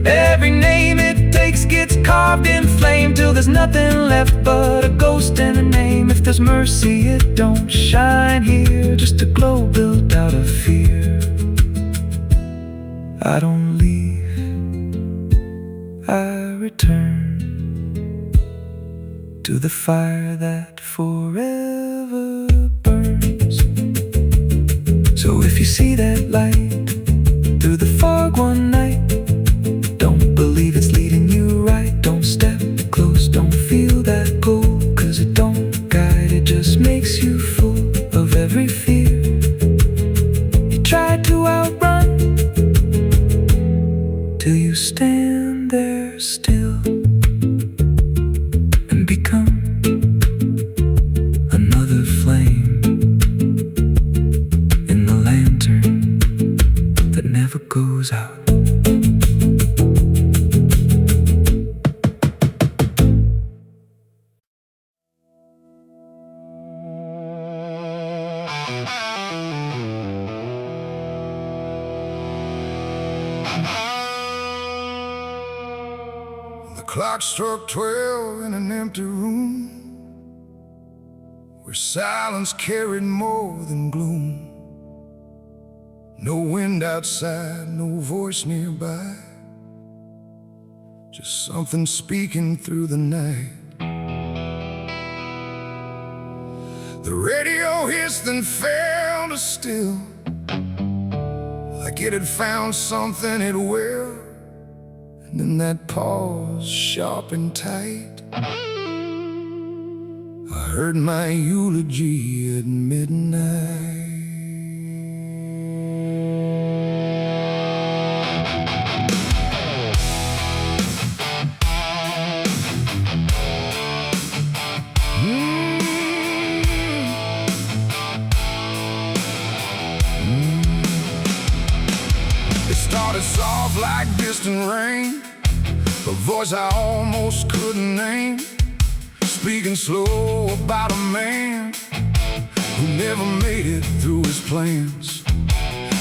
Every name it takes gets carved in flame, till there's nothing left but a ghost and a name. If there's mercy, it don't shine here, just a glow built out of fear. I don't leave, I return to the fire that forever burns. So if you see that light through the fog one night, don't believe it's leading you right. Don't step close, don't feel that pull, 'cause it don't guide, it just makes you full of every fear you tried to outrun, till you stand there still and become another flame in the lantern that never goes out.
The clock struck 12 in an empty room, where silence carried more than gloom. No wind outside, no voice nearby, just something speaking through the night. The radio hissed and fell to still, like it had found something it will. And in that pause, sharp and tight, I heard my eulogy at midnight. It started soft like distant rain, a voice I almost couldn't name, speaking slow about a man who never made it through his plans.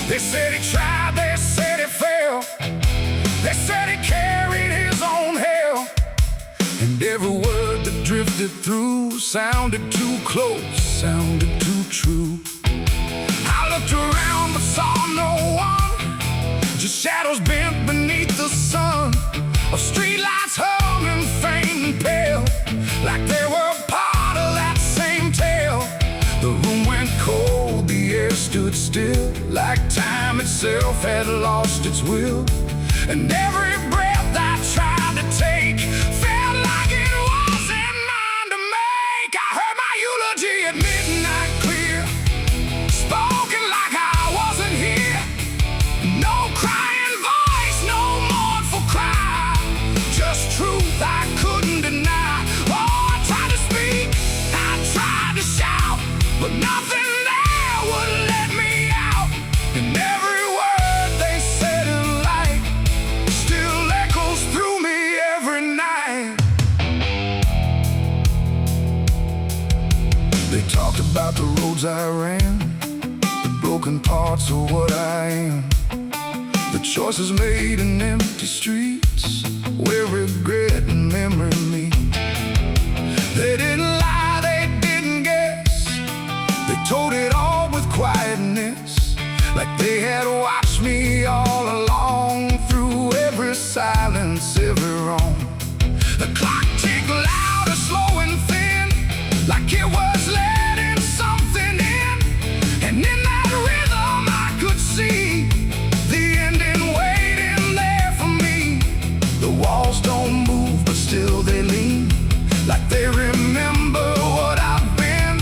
They said he tried, they said he failed, they said he carried his own hell, and every word that drifted through sounded too close, sounded too true. I looked around but saw no one, just shadows bent beneath the sun, of streetlights humming faint and pale, like they were part of that same tale. The room went cold, the air stood still, like time itself had lost its will. And every breath I tried to take felt like it wasn't mine to make. I heard my eulogy at midnight clear, spoken like I wasn't here. No crying voice, no mournful cry, just truth I couldn't deny. Oh, I tried to speak, I tried to shout, but nothing there would let me out. And every word they said in light still echoes through me every night. They talked about the roads I ran, the broken parts of what I am, the choices made in empty streets where regret and memory meet. They didn't lie, they didn't guess, they told it all with quietness, like they had watched me all along, through every silence, every wrong. The clock ticked loud, slow and thin, like it was letting something in. And in that rhythm I could see the ending waiting there for me. The walls don't move, but still they lean, like they remember what I've been.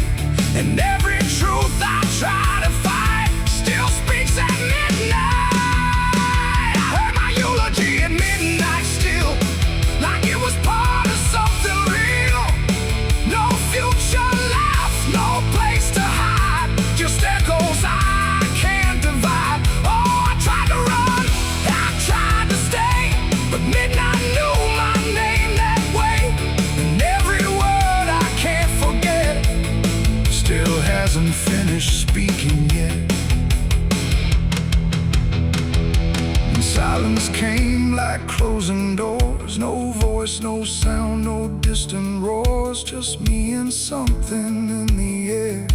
And every truth I try to fight still speaks at midnight. I heard my eulogy at midnight still, like it was part of something real. No future left, no place to hide, just echoes I can't divide. Oh, I tried to run, I tried to stay, but midnight knew my name that way. And every word I can't forget still hasn't finished speaking yet. And silence came like closing doors, no voice, no sound, no distant roars, just me and something in the air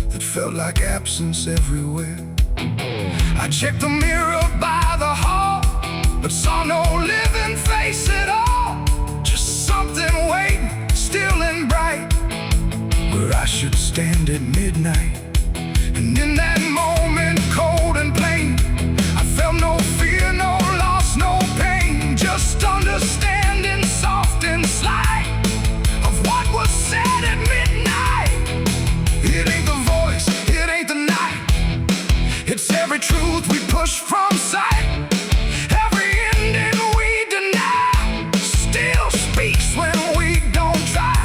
that felt like absence everywhere. I checked the mirror by the hall, but saw no living face at all, just something waiting, still and bright, where I should stand at midnight. And in that moment, cold and plain, I felt no fear, no loss, no pain, just understanding, soft and slight, of what was said at midnight. It ain't the voice, it ain't the night, it's every truth we push from sight. Every ending we deny still speaks when we don't try.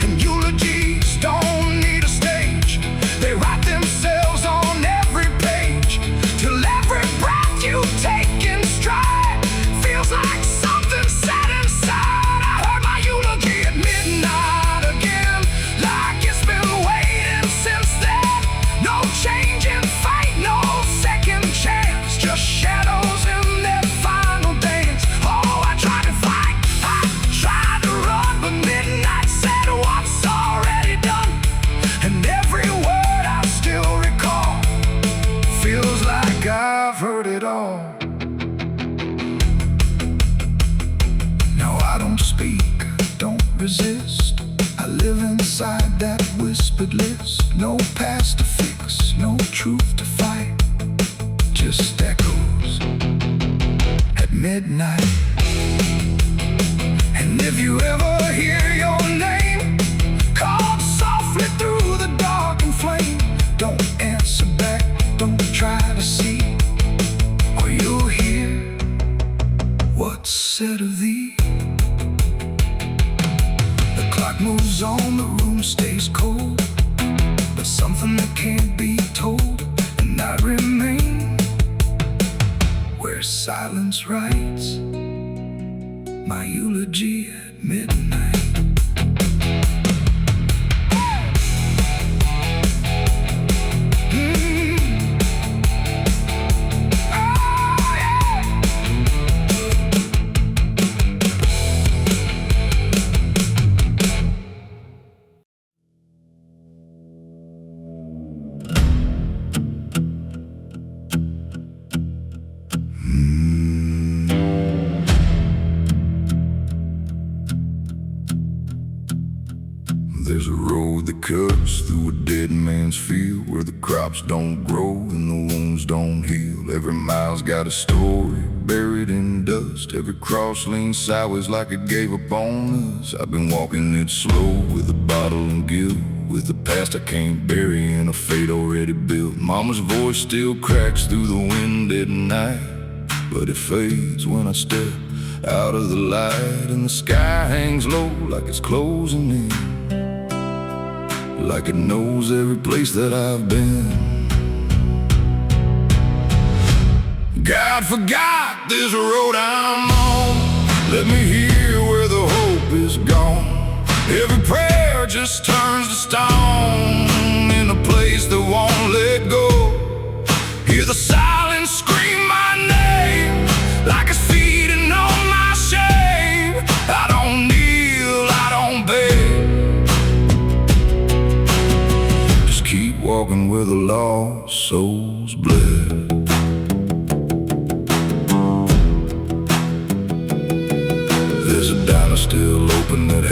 And eulogies don't need a stage, they write themselves on every page, till every breath you take in stride feels like something set inside. I heard my eulogy at midnight again, like it's been waiting since then. No change in fate, no second chance, just shadows in their final dance. Oh, I tried to fight, I tried to run, but midnight said what's already done. And every word I still recall feels like I've heard it all. Now I don't speak, don't resist, I live inside inside that whispered list. No past to fix, no truth to fight, just echoes at midnight. And if you ever hear your name called softly through the dark and flame, don't answer back, don't try to see, or you'll hear what's said of thee. The clock moves on, the room stays cold, but something that can't be told, and I remain where silence writes my eulogy at midnight. There's a road that cuts through a dead man's field, where the crops don't grow and the wounds don't heal. Every mile's got a story buried in dust. Every cross leans sideways like it gave up on us. I've been walking it slow with a bottle and guilt, with the past I can't bury and a fate already built. Mama's voice still cracks through the wind at night, but it fades when I step out of the light. And the sky hangs low like it's closing in, like it knows every place that I've been. God forgot this road I'm on. Let me hear where the hope is gone. Every prayer just turns to stone in a place that won't let go. Hear the silence scream my name like it's feeding on my shame. I don't kneel, I don't beg, walking where the lost souls bled. There's a diner still open at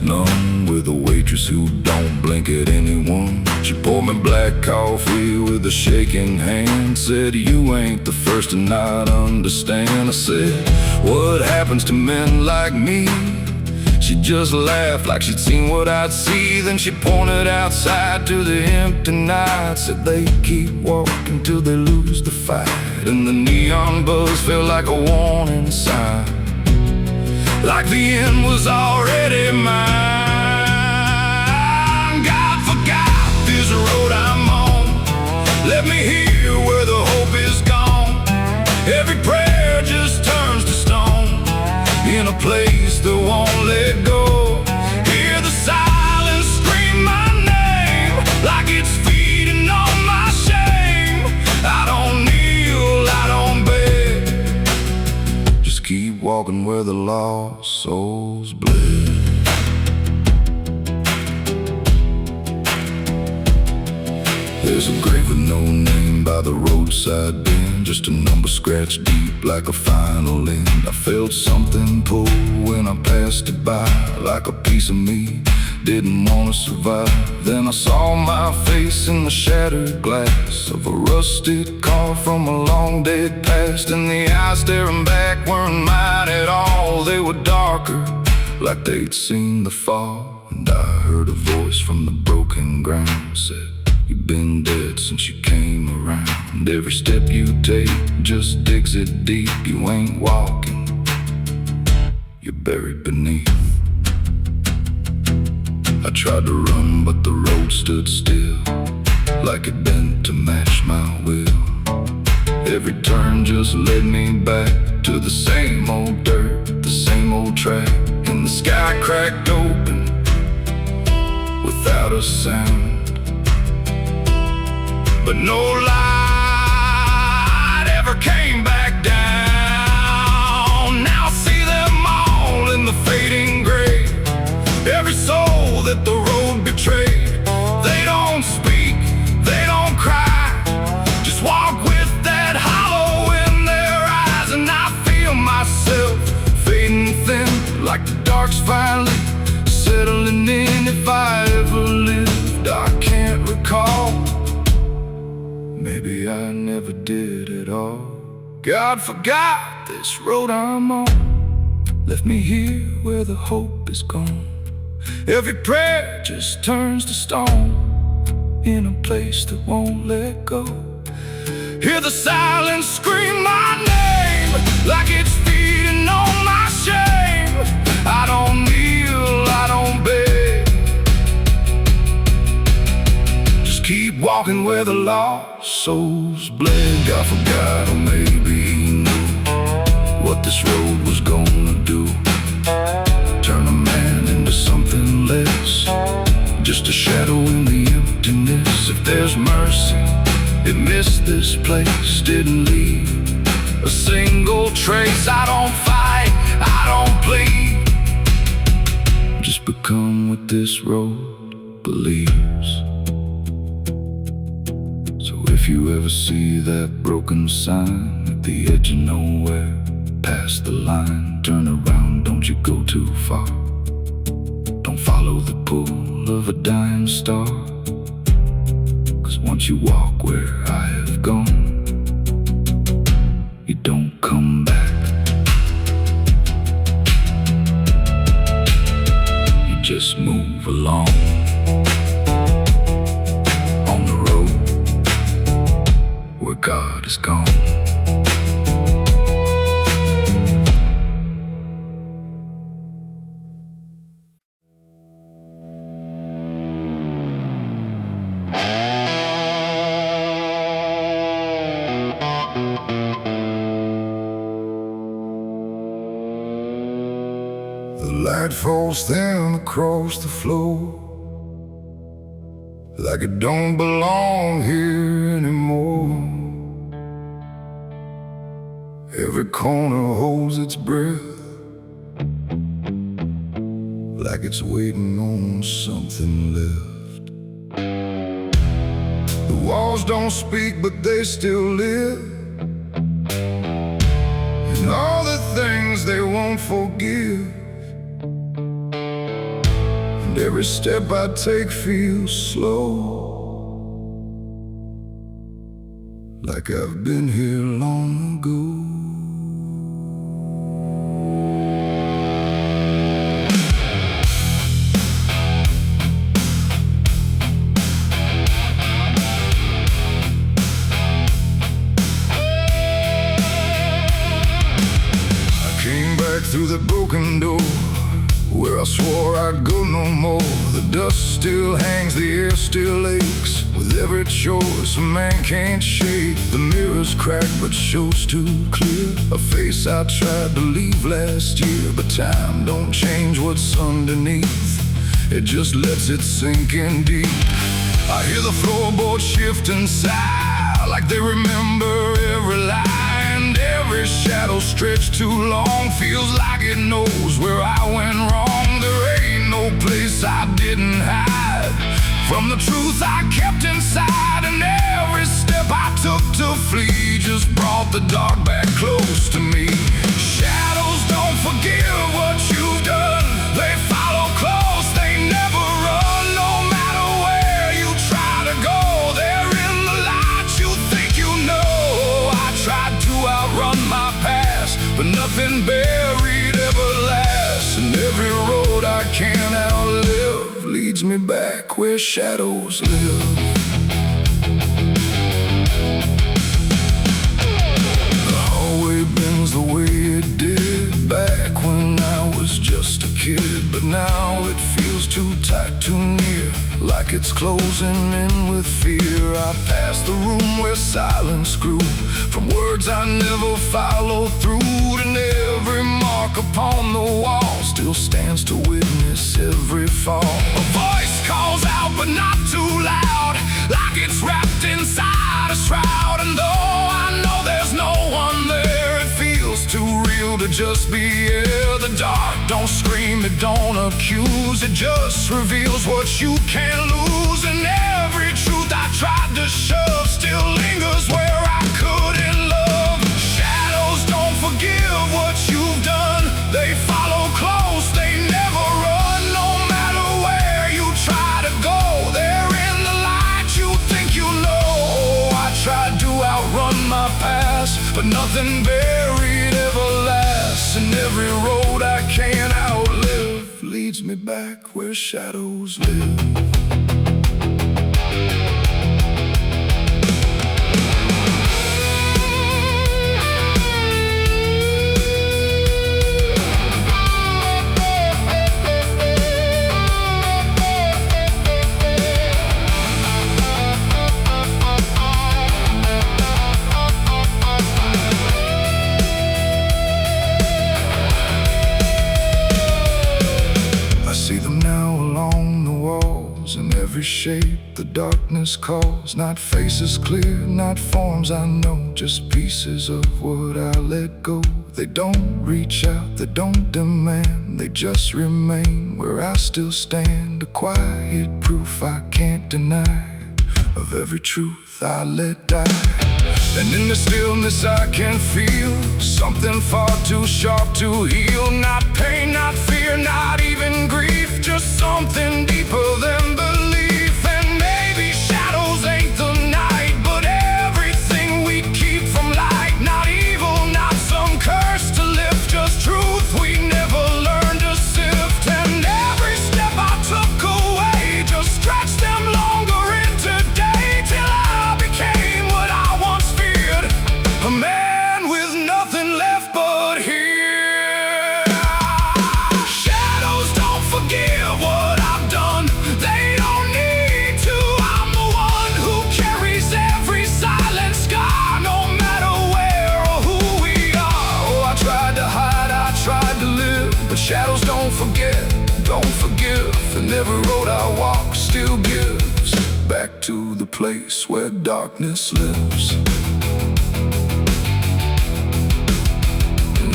none, with a waitress who don't blink at anyone. She poured me black coffee with a shaking hand, said, "You ain't the first to not understand." I said, "What happens to men like me?" She just laughed like she'd seen what I'd see. Then she pointed outside to the empty night, said they keep walking till they lose the fight. And the neon buzz felt like a warning sign, like the end was already mine. God forgot this road I'm on. Let me hear where the hope is gone. Every prayer just turns to stone in a place that won't let go. Hear the silence scream my name like it's feeding on my shame. I don't kneel, I don't beg, just keep walking where the lost souls bled. There's a grave with no name by the roadside bend, just a number scratched deep like a final end. I felt something pull when I passed it by, like a piece of me didn't want to survive. Then I saw my face in the shattered glass of a rusted car from a long dead past, and the eyes staring back weren't mine at all. They were darker, like they'd seen the fall. And I heard a voice from the broken ground, said, "You've been dead since you came around. Every step you take just digs it deep. You ain't walking, you're buried beneath." I tried to run, but the road stood still, like it bent to match my will. Every turn just led me back to the same old dirt, the same old track. And the sky cracked open without a sound, but no light ever came back down. Now I see them all in the fading gray. Every soul that the road betrayed. They don't speak, they don't cry, just walk with that hollow in their eyes. And I feel myself fading thin, like the dark's finally settling in. And if I ever lived, I can't recall. Maybe I never did at all. God forgot this road I'm on, left me here where the hope is gone. Every prayer just turns to stone, in a place that won't let go. Hear the silence scream my name, like it's feeding on my shame. I don't kneel, I don't beg, just keep walking where the lost souls bled. God forgot, or maybe he knew what this road was gonna do. Turn a man into something less, just a shadow in the emptiness. If there's mercy, it missed this place, didn't leave a single trace. I don't fight, I don't plead, just become what this road believes. So if you ever see that broken sign at the edge of nowhere, past the line, turn around, don't you go too far. Don't follow the pull of a dying star, 'cause once you walk where I have gone, you don't come back. You just move along on the road where God is gone. The light falls thin across the floor, like it don't belong here anymore. Every corner holds its breath, like it's waiting on something left. The walls don't speak, but they still live, and all the things they won't forgive. And every step I take feels slow, like I've been here long ago. Through the broken door, where I swore I'd go no more. The dust still hangs, the air still aches, with every choice a man can't shake. The mirror's cracked but shows too clear a face I tried to leave last year. But time don't change what's underneath, it just lets it sink in deep. I hear the floorboards shift and sigh, like they remember every lie. Every shadow stretched too long feels like it knows where I went wrong. There ain't no place I didn't hide from the truth I kept inside. And every step I took to flee just brought the dark back close to me. Shadows don't forgive what you've done, they follow close, they never run. No matter where you try to go, they're in the light you think you know. I tried to outrun my past, but nothing buried ever lasts. And every road I can't outlive leads me back where shadows live. The hallway bends the way it did back when I was just a kid, but now it feels too tight, too near, like it's closing in with fear. I pass the room where silence grew, from words I never followed through. And every mark upon the wall still stands to witness every fall. A voice calls out but not too loud, like it's wrapped inside a shroud. And though I know there's no one there, it feels too real to just be here. The dark don't scream, it don't accuse, it just reveals what you can't lose. And every truth I tried to shove still lingers where I couldn't love. Shadows don't forgive what you've done, they follow close, they never run. No matter where you
But nothing buried ever lasts, and every road I can't outlive leads me back where shadows live. In every shape the darkness calls, not faces clear, not forms I know, just pieces of what I let go. They don't reach out, they don't demand, they just remain where I still stand. A quiet proof I can't deny of every truth I let die. And in the stillness I can feel something far too sharp to heal. Not pain, not fear, not even grief, just something deeper than belief. And maybe shadows ain't the night, but everything we keep from light. Not evil, not some curse to lift, just truth we never learned to sift. And every step I took away just stretched them longer into day, till I became what I once feared, a man with nothing left but here. Shadows don't forgive what I've done, they don't need to. I'm the one who carries every silent scar, no matter where or who we are. Oh, I tried to hide, I tried to live, but shadows don't forget, don't forgive. And every road I walk still gives back to the place where darkness lives.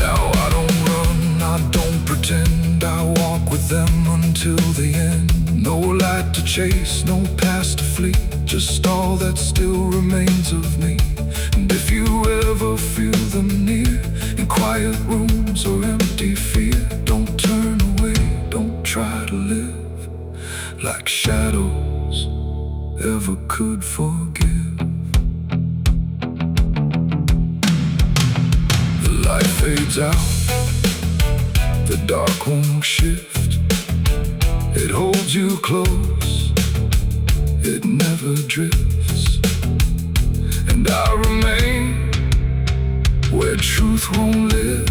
Now I don't run, I don't pretend, I walk with them until the end. No light to chase, no past to flee, just all that still remains of me. And if you ever feel them near, in quiet rooms or empty fear, don't turn away, don't try to live like shadows ever could forgive. The light fades out, the dark won't shift. It holds you close, it never drifts. And I remain where truth won't live,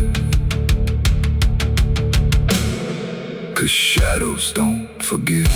'cause shadows don't forgive.